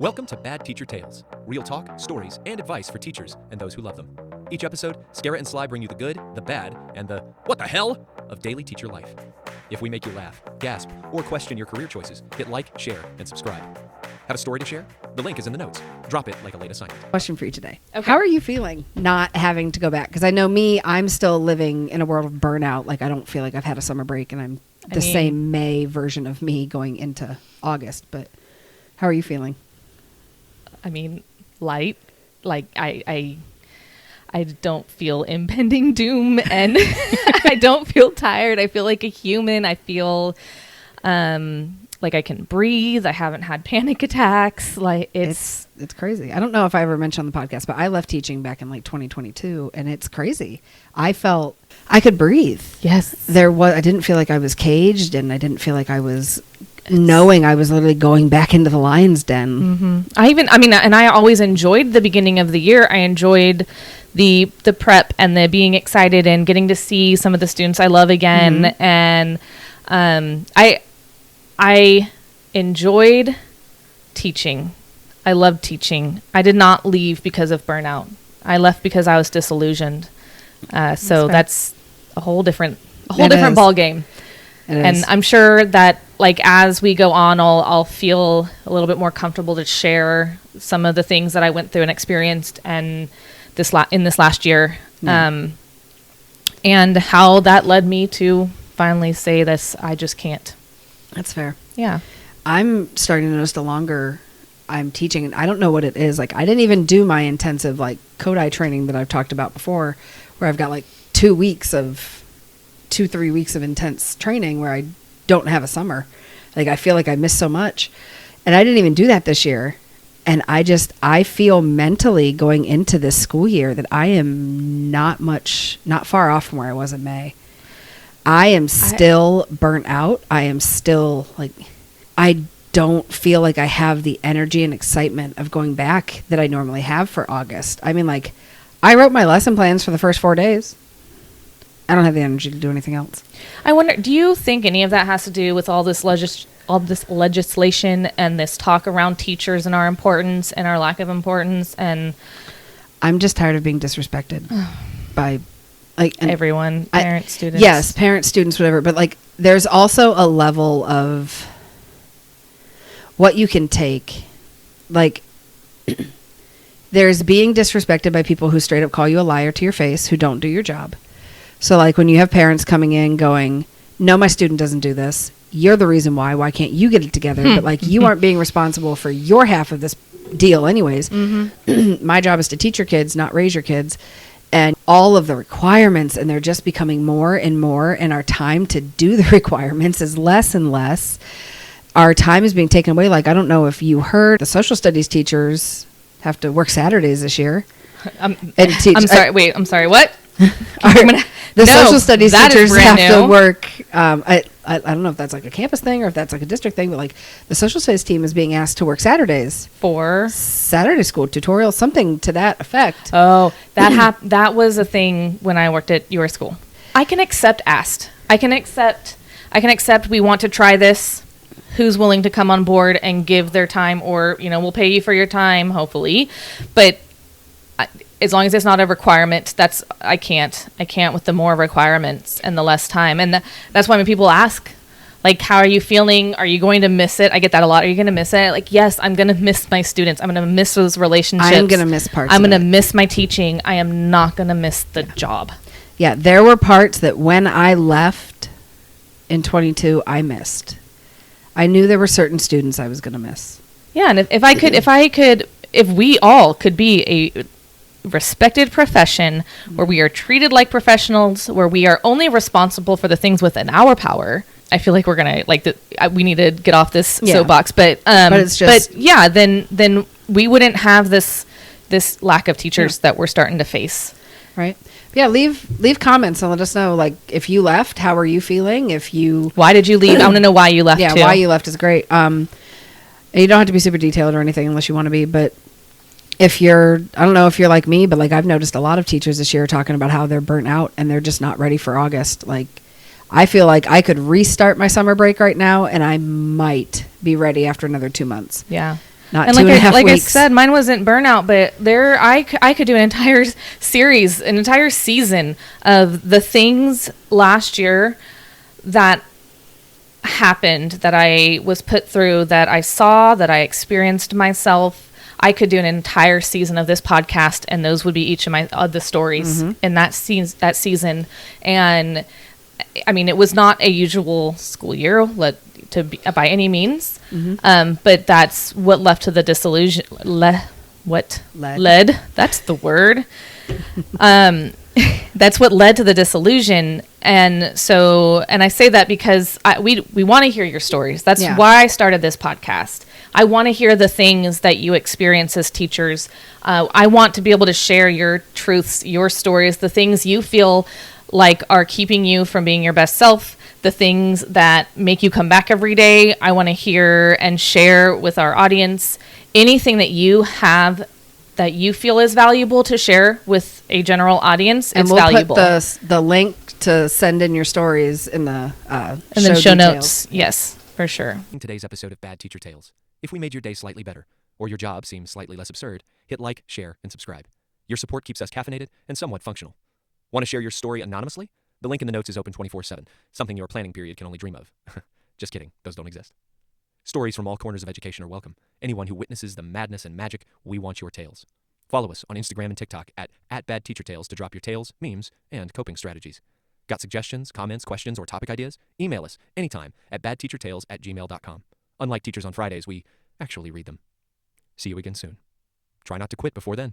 Welcome to Bad Teacher Tales, real talk, stories, and advice for teachers and those who love them. Each episode, Scara and Sly bring you the good, the bad, and the what the hell of daily teacher life. If we make you laugh, gasp, or question your career choices, hit like, share, and subscribe. Have a story to share? The link is in the notes. Drop it like a late assignment. Question for you today. Okay. How are you feeling not having to go back? Because I know me, I'm still living in a world of burnout. Like, I don't feel like I've had a summer break, and I'm the same May version of me going into August. But how are you feeling? I mean, light. Like I don't feel impending doom, and I don't feel tired. I feel like a human. I feel like I can breathe. I haven't had panic attacks. Like it's crazy. I don't know if I ever mentioned on the podcast, but I left teaching back in like 2022, and it's crazy. I felt I could breathe. Yes. I didn't feel like I was caged, and I didn't feel like I was knowing I was literally going back into the lion's den. Mm-hmm. And I always enjoyed the beginning of the year. I enjoyed the prep and the being excited and getting to see some of the students I love again. Mm-hmm. And I enjoyed teaching. I loved teaching. I did not leave because of burnout. I left because I was disillusioned. So that's a whole different ball game. And I'm sure that, like, as we go on, I'll feel a little bit more comfortable to share some of the things that I went through and experienced and in this last year, and how that led me to finally say this. I just can't. That's fair. Yeah, I'm starting to notice the longer I'm teaching, and I don't know what it is. Like, I didn't even do my intensive like Kodai training that I've talked about before, where I've got like 3 weeks of intense training where I don't have a summer. Like, I feel like I missed so much, and I didn't even do that this year. And I feel mentally going into this school year that I am not far off from where I was in May. I am still burnt out. I am still like, I don't feel like I have the energy and excitement of going back that I normally have for August. I mean, like, I wrote my lesson plans for the first 4 days. I don't have the energy to do anything else. I wonder, do you think any of that has to do with all this legislation and this talk around teachers and our importance and our lack of importance? And I'm just tired of being disrespected by like everyone, parents, students. Yes, parents, students, whatever. But like, there's also a level of what you can take. Like, there's being disrespected by people who straight up call you a liar to your face, who don't do your job. So, like, when you have parents coming in going, no, my student doesn't do this. You're the reason why. Why can't you get it together? But, like, you aren't being responsible for your half of this deal anyways. Mm-hmm. My job is to teach your kids, not raise your kids. And all of the requirements, and they're just becoming more and more, and our time to do the requirements is less and less. Our time is being taken away. Like, I don't know if you heard, the social studies teachers have to work Saturdays this year. I'm sorry, what? The social studies teachers have to work. I don't know if that's like a campus thing or if that's like a district thing, but like the social studies team is being asked to work Saturdays for Saturday school tutorials, something to that effect. Oh, that was a thing when I worked at your school. I can accept asked. I can accept we want to try this. Who's willing to come on board and give their time, or, we'll pay you for your time, hopefully. But as long as it's not a requirement, I can't with the more requirements and the less time. And that's why when people ask, like, how are you feeling? Are you going to miss it? I get that a lot. Are you going to miss it? Like, yes, I'm going to miss my students. I'm going to miss those relationships. I'm going to miss parts I'm going to miss my teaching. I am not going to miss the job. Yeah, there were parts that when I left in 22, I missed. I knew there were certain students I was going to miss. Yeah, and if we all could be a respected profession where we are treated like professionals, where we are only responsible for the things within our power, I feel like we're gonna we need to get off this soapbox. But it's just, then we wouldn't have this lack of teachers that we're starting to face. Right. Yeah, leave comments and let us know, like, if you left, how are you feeling? Why did you leave? I want to know why you left. Yeah, too. Why you left is great. And you don't have to be super detailed or anything unless you want to be, but I don't know if you're like me, but like, I've noticed a lot of teachers this year talking about how they're burnt out and they're just not ready for August. Like, I feel like I could restart my summer break right now, and I might be ready after another 2 months. Yeah. Not And two and a half like I weeks. said, mine wasn't burnout, but I could do an entire series, an entire season of the things last year that happened, that I was put through, that I saw, that I experienced myself. I could do an entire season of this podcast, and those would be each of the stories in that season. And I mean, it was not a usual school year by any means, but that's what led to the disillusion. Led. That's the word. That's what led to the disillusion. And I say that because we want to hear your stories. That's why I started this podcast. I want to hear the things that you experience as teachers. I want to be able to share your truths, your stories, the things you feel like are keeping you from being your best self, the things that make you come back every day. I want to hear and share with our audience anything that you have that you feel is valuable to share with a general audience. And it's we'll valuable. put the link to send in your stories in the show notes. Yes, for sure. In today's episode of Bad Teacher Tales, if we made your day slightly better, or your job seems slightly less absurd, hit like, share, and subscribe. Your support keeps us caffeinated and somewhat functional. Want to share your story anonymously? The link in the notes is open 24/7, something your planning period can only dream of. Just kidding, those don't exist. Stories from all corners of education are welcome. Anyone who witnesses the madness and magic, we want your tales. Follow us on Instagram and TikTok at @BadTeacherTales to drop your tales, memes, and coping strategies. Got suggestions, comments, questions, or topic ideas? Email us anytime at badteachertales@gmail.com. Unlike Teachers on Fridays, we actually read them. See you again soon. Try not to quit before then.